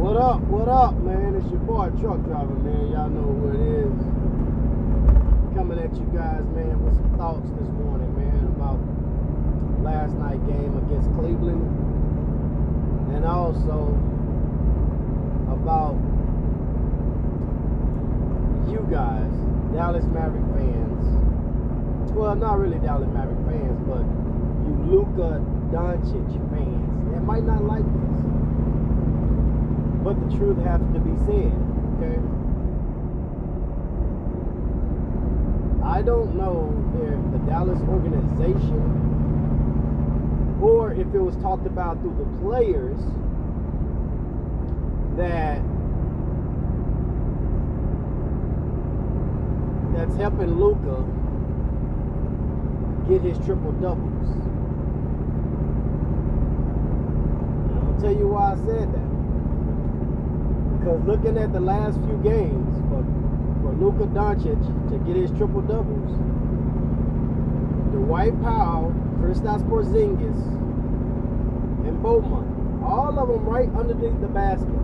What up, man? It's your boy, Truck Driver, man. Y'all know who it is. Coming at you guys, man, with some thoughts this morning, man, about last night's game against Cleveland. And also about you guys, Dallas Maverick fans. Well, not really Dallas Maverick fans, but you Luka Doncic fans that might not like this. But the truth has to be said, okay? I don't know if the Dallas organization or if it was talked about through the players that's helping Luka get his triple doubles. And I'm gonna tell you why I said that. Because looking at the last few games for Luka Doncic to get his triple doubles, Dwight Powell, Kristaps Porzingis, and Bowman, all of them right underneath the basket.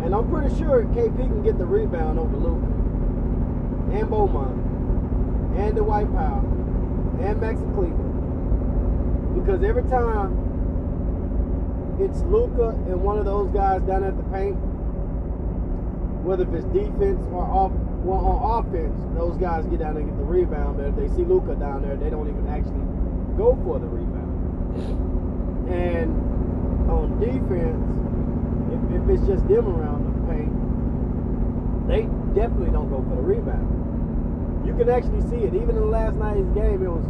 And I'm pretty sure KP can get the rebound over Luka, and Bowman, and Dwight Powell, and Max Cleveland. Because every time it's Luka and one of those guys down at the paint, whether if it's defense or on offense, those guys get down and get the rebound. But if they see Luka down there, they don't even actually go for the rebound. And on defense, if it's just them around the paint, they definitely don't go for the rebound. You can actually see it. Even in last night's game, it was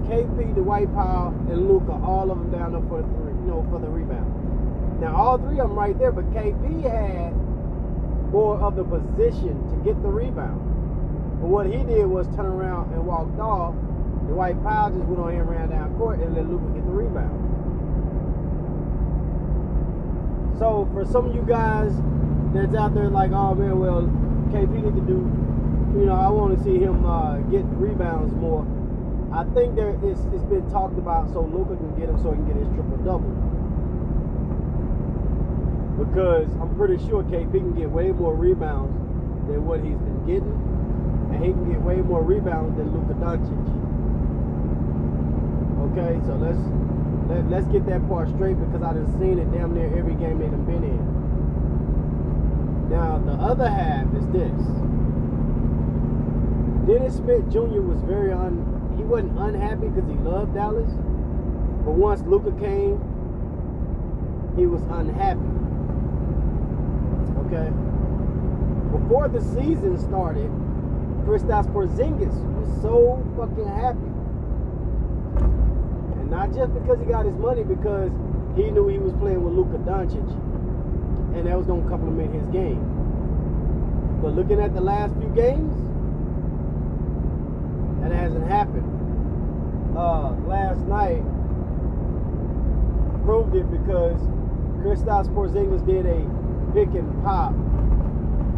KP, Dwight Powell, and Luka, all of them down there for the three, for the rebound. Now all three of them right there, but KP had more of the position to get the rebound. But what he did was turn around and walked off. Dwight Powell just went on here and ran down court and let Luka get the rebound. So for some of you guys that's out there like, oh man, well, KP need to do, I want to see him get rebounds more. I think it's been talked about so Luka can get him so he can get his triple-double. Because I'm pretty sure KP can get way more rebounds than what he's been getting. And he can get way more rebounds than Luka Doncic. Okay, so let's get that part straight because I done seen it damn near every game they done been in. Now, the other half is this. Dennis Smith Jr. was he wasn't unhappy because he loved Dallas, but once Luka came, he was unhappy. Okay? Before the season started, Kristaps Porzingis was so fucking happy. And not just because he got his money, because he knew he was playing with Luka Doncic, and that was going to complement his game. But looking at the last few games, that hasn't happened. Last night proved it because Kristaps Porzingis did a pick and pop,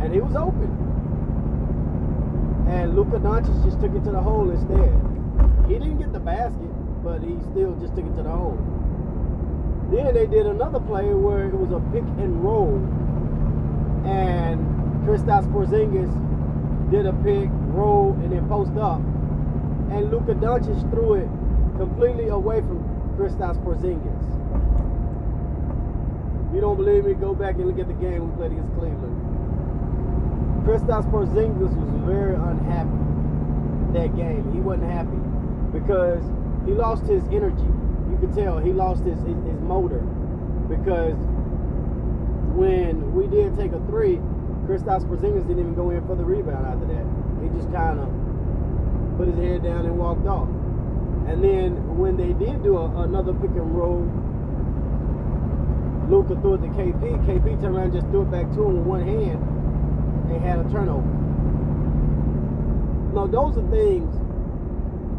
and he was open. And Luka Doncic just took it to the hole instead. He didn't get the basket, but he still just took it to the hole. Then they did another play where it was a pick and roll, and Kristaps Porzingis did a pick, roll, and then post up. And Luka Doncic threw it completely away from Kristaps Porzingis. If you don't believe me, go back and look at the game we played against Cleveland. Kristaps Porzingis was very unhappy that game. He wasn't happy because he lost his energy. You could tell he lost his motor because when we did take a three, Kristaps Porzingis didn't even go in for the rebound after that. He just kind of put his head down and walked off. And then when they did do another pick and roll, Luka threw it to KP. KP turned around and just threw it back to him with one hand and had a turnover. Now, those are things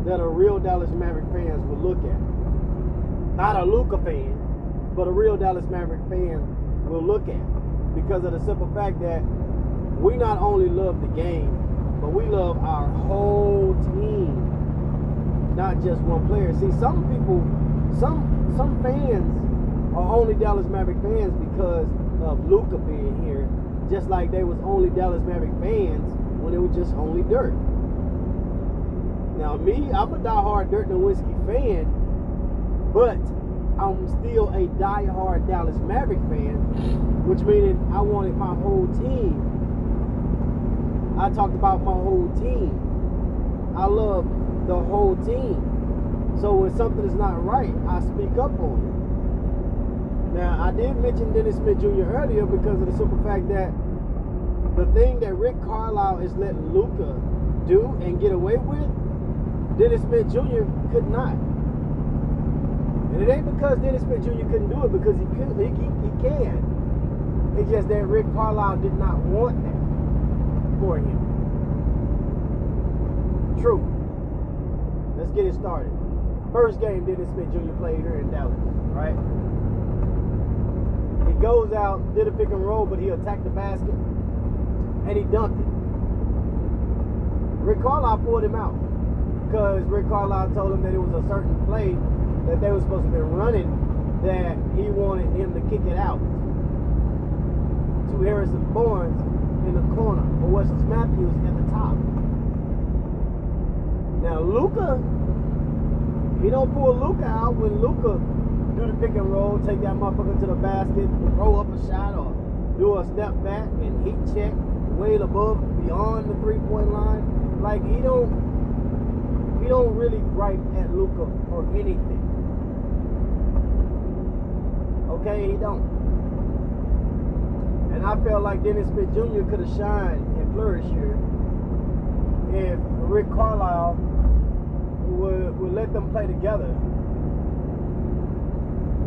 that a real Dallas Maverick fans would look at. Not a Luka fan, but a real Dallas Maverick fan will look at. Because of the simple fact that we not only love the game, but we love our whole team, not just one player. See, some people, some fans are only Dallas Maverick fans because of Luka being here, just like they was only Dallas Maverick fans when it was just only Dirk. Now me, I'm a diehard Dirk Nowitzki fan, but I'm still a diehard Dallas Maverick fan, which means I wanted my whole team. I talked about my whole team. I love the whole team. So when something is not right, I speak up on it. Now, I did mention Dennis Smith Jr. earlier because of the simple fact that the thing that Rick Carlisle is letting Luka do and get away with, Dennis Smith Jr. could not. And it ain't because Dennis Smith Jr. couldn't do it, because he could, he can. It's just that Rick Carlisle did not want that for him. True. Let's get it started. First game Dennis Smith Jr. played here in Dallas, right? He goes out, did a pick and roll, but he attacked the basket, and he dunked it. Rick Carlisle pulled him out because Rick Carlisle told him that it was a certain play that they were supposed to be running that he wanted him to kick it out to Harrison Barnes in the corner, or Wesley Matthews at the top. Now Luka, he don't pull Luka out when Luka do the pick and roll, take that motherfucker to the basket, throw up a shot, or do a step back and heat check way above, beyond the 3-point line. Like he don't really gripe at Luka for anything. Okay, he don't. And I felt like Dennis Smith Jr. could have shined and flourished here if Rick Carlisle would let them play together.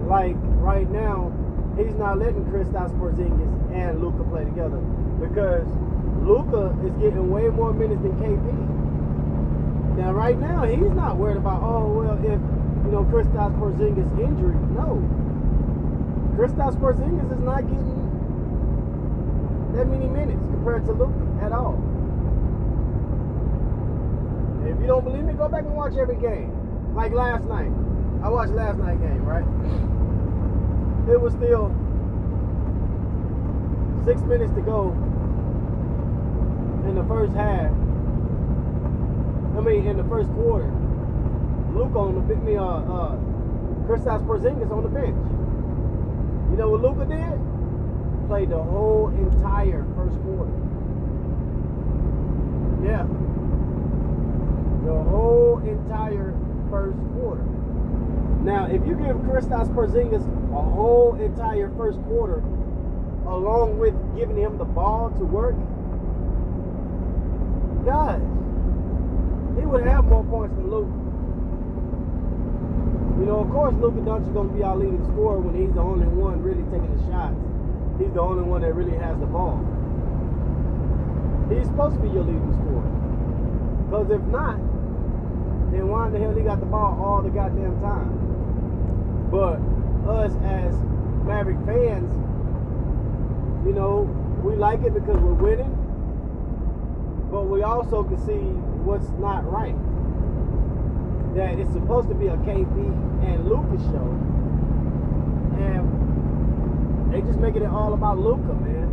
Like right now, he's not letting Kristaps Porzingis and Luka play together because Luka is getting way more minutes than KP. Now right now, he's not worried about, oh well, if Kristaps Porzingis injury. No, Kristaps Porzingis is not getting that many minutes compared to Luka at all. If you don't believe me, go back and watch every game. Like last night. I watched last night's game, right? It was still 6 minutes to go in the first half. In the first quarter. Luka on the Kristaps Porzingis on the bench. You know what Luka did? Played the whole entire first quarter. Yeah. The whole entire first quarter. Now, if you give Kristaps Porzingis a whole entire first quarter, along with giving him the ball to work, guys, he would have more points than Luka. Of course, Luka Doncic is going to be our leading scorer when he's the only one really taking the shots. He's the only one that really has the ball. He's supposed to be your leading scorer. Because if not, then why in the hell he got the ball all the goddamn time? But us as Maverick fans, we like it because we're winning. But we also can see what's not right. That it's supposed to be a KP and Luka show. And they just making it all about Luka, man.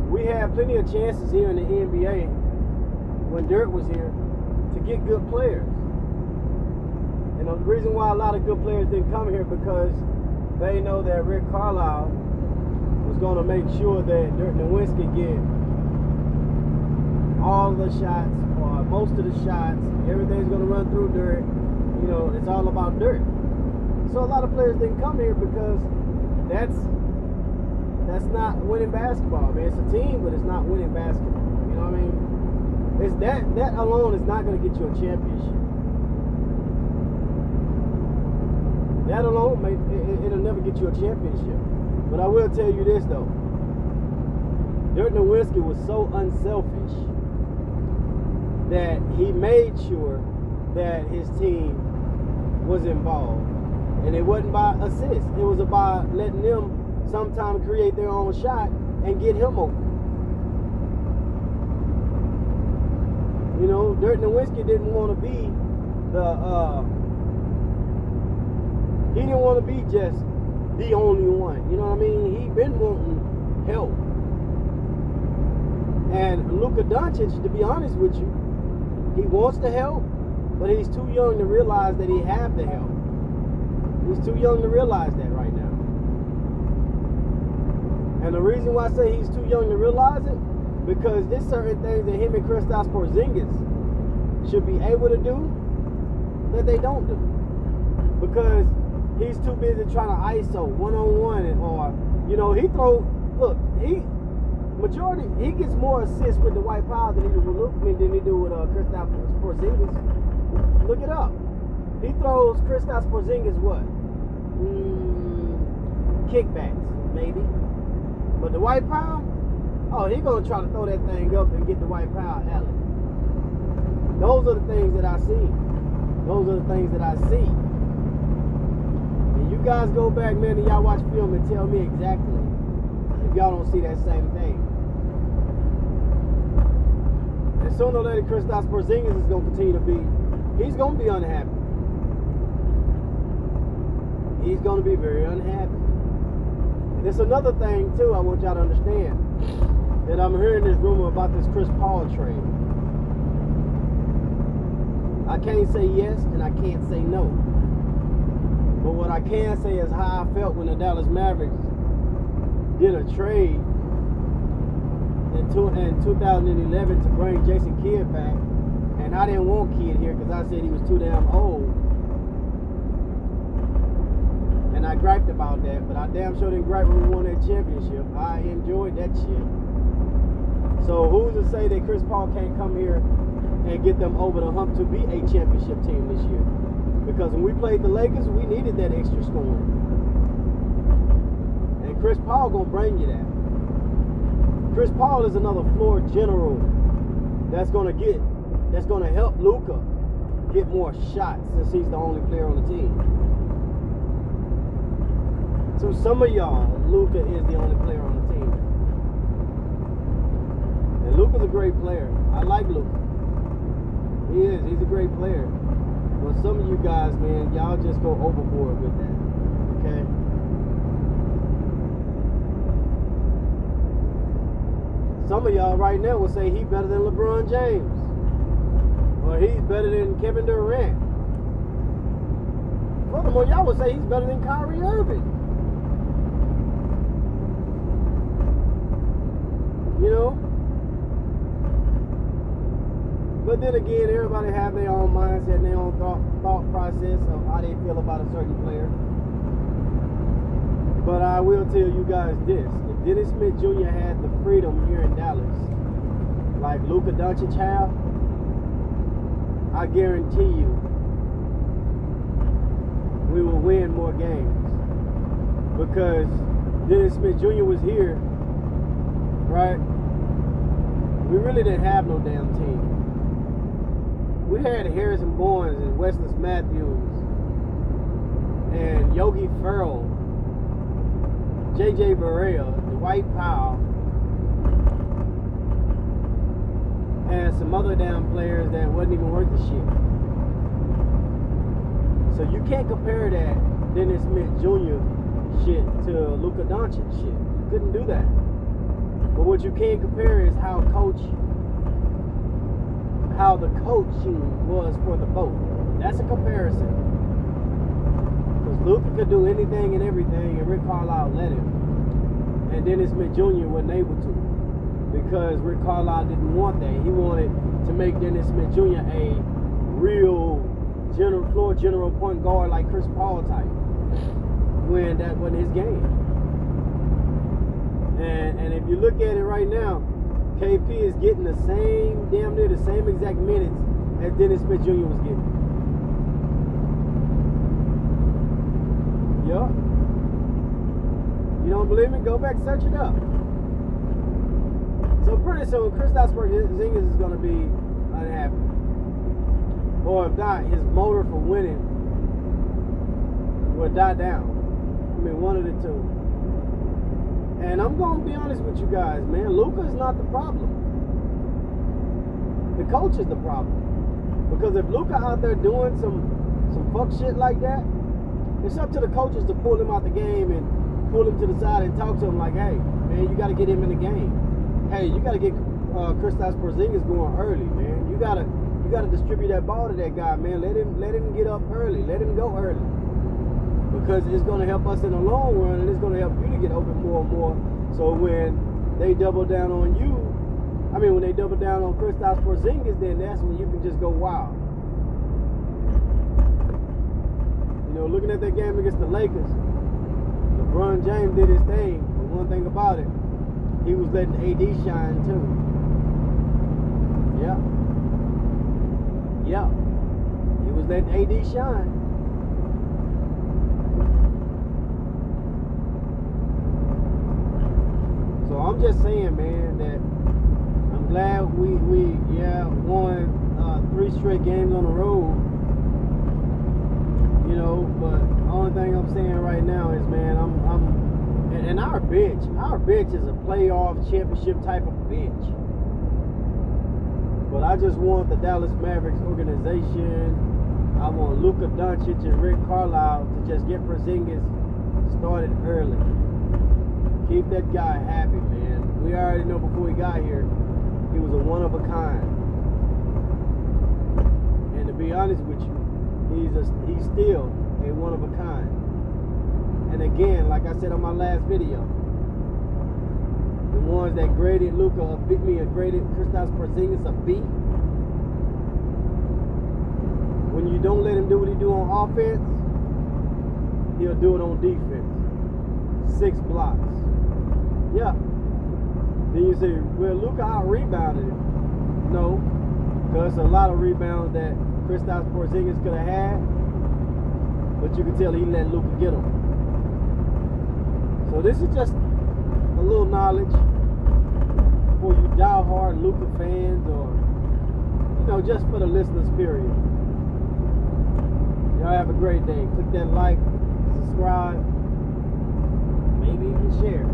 We had plenty of chances here in the NBA when Dirk was here to get good players. And the reason why a lot of good players didn't come here because they know that Rick Carlisle was going to make sure that Dirk Nowitzki get all the shots or most of the shots. Everything's going to run through Dirk. It's all about Dirk. So a lot of players didn't come here because that's not winning basketball, man. It's a team, but it's not winning basketball. You know what I mean? It's that alone is not going to get you a championship. That alone, it'll never get you a championship. But I will tell you this, though. Dirk Nowitzki was so unselfish that he made sure that his team was involved. And it wasn't by assist. It was about letting them sometimes create their own shot and get him open. Dirk Nowitzki didn't want to be He didn't want to be just the only one. You know what I mean? He been wanting help. And Luka Doncic, to be honest with you, he wants the help, but he's too young to realize that he have the help. He's too young to realize that right now. And the reason why I say he's too young to realize it, because there's certain things that him and Kristaps Porzingis should be able to do that they don't do. Because he's too busy trying to ISO one-on-one, or, you know, he gets more assists with the white power than he do with Luka, than he do with Kristaps Porzingis. Look it up. He throws Kristaps Porzingis what? Kickbacks, maybe. But the white power, oh, he gonna try to throw that thing up and get the white power alley. Those are the things that I see. Those are the things that I see. And you guys go back, man, and y'all watch film and tell me exactly if y'all don't see that same thing. And sooner or later, Kristaps Porzingis is gonna continue to be. He's gonna be unhappy. He's gonna be very unhappy. And there's another thing too I want y'all to understand, that I'm hearing this rumor about this Chris Paul trade. I can't say yes and I can't say no. But what I can say is how I felt when the Dallas Mavericks did a trade in 2011 to bring Jason Kidd back. And I didn't want Kidd here because I said he was too damn old. And I griped about that, but I damn sure didn't gripe when we won that championship. I enjoyed that shit. So who's to say that Chris Paul can't come here and get them over the hump to be a championship team this year? Because when we played the Lakers, we needed that extra scoring. And Chris Paul gonna bring you that. Chris Paul is another floor general that's gonna help Luka get more shots, since he's the only player on the team. To some of y'all, Luka is the only player on the team. And Luka's a great player. I like Luka. He is. He's a great player. But some of you guys, man, y'all just go overboard with that. Okay? Some of y'all right now will say he's better than LeBron James. Or he's better than Kevin Durant. Furthermore, y'all will say he's better than Kyrie Irving. You know? But then again, everybody have their own mindset and their own thought process of how they feel about a certain player. But I will tell you guys this. If Dennis Smith Jr. had the freedom here in Dallas, like Luka Doncic have, I guarantee you, we will win more games. Because Dennis Smith Jr. was here, right? We really didn't have no damn team. We had Harrison Barnes and Wesley Matthews and Yogi Ferrell, J.J. Barea, Dwight Powell, and some other damn players that wasn't even worth the shit. So you can't compare that Dennis Smith Jr. shit to Luka Doncic shit. You couldn't do that. But what you can compare is how the coaching was for the both. That's a comparison. Because Luka could do anything and everything, and Rick Carlisle let him. And Dennis Smith Jr. wasn't able to, because Rick Carlisle didn't want that. He wanted to make Dennis Smith Jr. a real floor general point guard like Chris Paul type, when that wasn't his game. And if you look at it right now, KP is getting the same, damn near the same exact minutes as Dennis Smith Jr. was getting. Yup. You don't believe me? Go back, search it up. So pretty soon, Kristaps Porzingis is going to be unhappy. Or if not, his motor for winning will die down. I mean, one of the two. And I'm going to be honest with you guys, man. Luka is not the problem. The coach is the problem. Because if Luka out there doing some fuck shit like that, It's up to the coaches to pull him out the game and pull him to the side and talk to him like, hey, man, you got to get him in the game. Hey, you got to get Kristaps Porzingis going early, man. You gotta distribute that ball to that guy, man. Let him get up early. Let him go early. Because it's going to help us in the long run, and it's going to help you to get open more and more. So when they double down on you, when they double down on Kristaps Porzingis, then that's when you can just go wild. You know, looking at that game against the Lakers, LeBron James did his thing. But one thing about it, he was letting AD shine too. Yeah. Yeah. He was letting AD shine. So I'm just saying, man, that I'm glad we won 3 straight games on the road. You know, but the only thing I'm saying right now is, man, and our bench is a playoff championship type of bench. But I just want the Dallas Mavericks organization, I want Luka Doncic and Rick Carlisle to just get Porzingis started early. Keep that guy happy, man. We already know before he got here, he was a one of a kind. And to be honest with you, he's still a one of a kind. And again, like I said on my last video, the ones that graded Luka graded Kristaps Porzingis a B. When you don't let him do what he do on offense, he'll do it on defense. 6 blocks. Yeah. Then you say, well, Luka out-rebounded him. No, because a lot of rebounds that Kristaps Porzingis could have had, but you can tell he let Luka get them. So this is just a little knowledge for you die-hard Luka fans, or, you know, just for the listeners, period. Y'all have a great day. Click that like, subscribe, maybe even share.